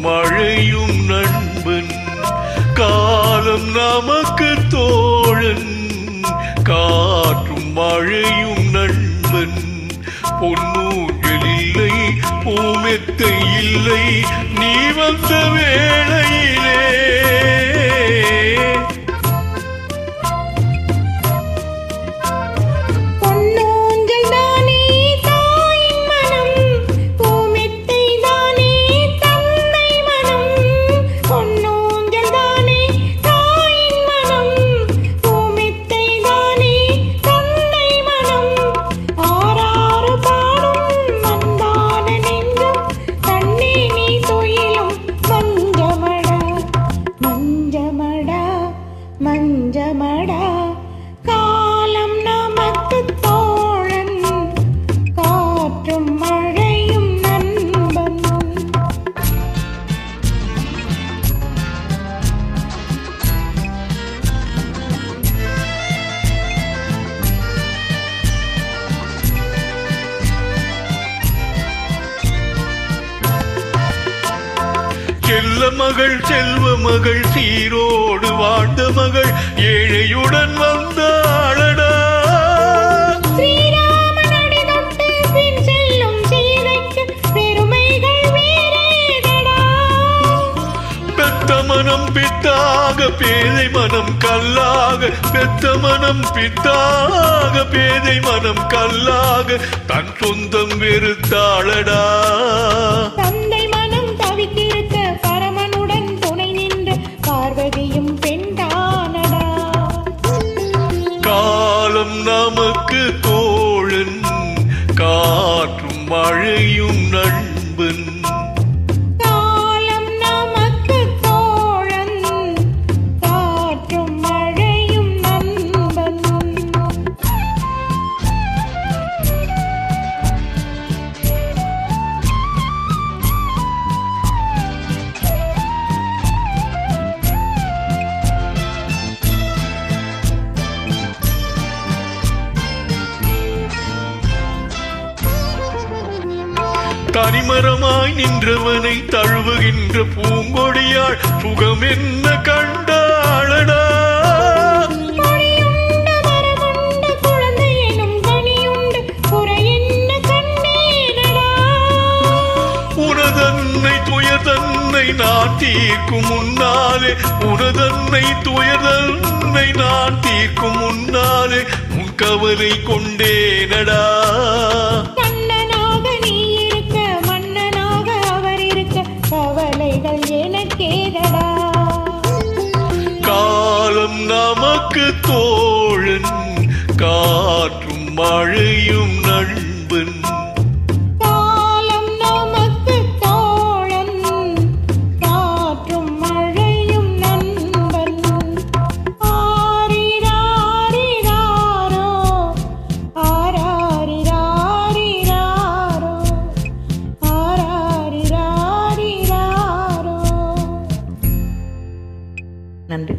மழையும் நண்பன். காலம் நமக்கு தோழன், காற்றும் மழையும் நண்பன். பொன்னூஞ்சல் இல்லை, பூமெத்தை இல்லை, நீ வந்த வேளையிலே. மஞ்சமடா காலம் நமக்கு தோழன், காற்றும் மழையும் நண்பன். செல்ல மகள் செல்வ மகள் சீரோடு வாழ்ந்த மகள் ஏழையுடன் வந்தாளடா. ஸ்ரீராமனடி தொட்டு பின் செல்லும் சீதைக்கு பெருமைகள் வேறேதடா. பெத்த மனம் பித்தாக பேதை மனம் கல்லாக, பெத்த மனம் பித்தாக பேதை மனம் கல்லாக தன் சொந்தம் வெறுத்தாளடா. தந்தை மனம் தவித்திருக்க பரமனுடன் துணை நின்ற பார்வதியும் பெண்தானடா. காலம் நமக்கு தோழன், காற்றும் மழையும் நண்பன். காலம் நமக்கு தோழன், காற்றும் மழையும் நண்பன். தனிமரமாய் நின்றவனை தழுவுகின்ற பூங்கொடியாள் சுகம் என்ன கண்டாளடா. உனதன்னை துயர்தன்னை நான் தீர்க்கும் முன்னாலே, உனதன்னை துயர்தன்னை நான் தீர்க்கும் முன்னாலே உன் கவலை கொண்டேனடா. கவலைகள் எனக்கேதடா. காலம் நமக்கு தோழன், காற்றும் மழையும் நண்பன். காலம் நமக்கு தோழன், காற்றும் மழையும் நண்பன். ஆரிராரிராரோ, ஆராரிராரிராரோ, ஆராரிராரிராரோ. நன்றி.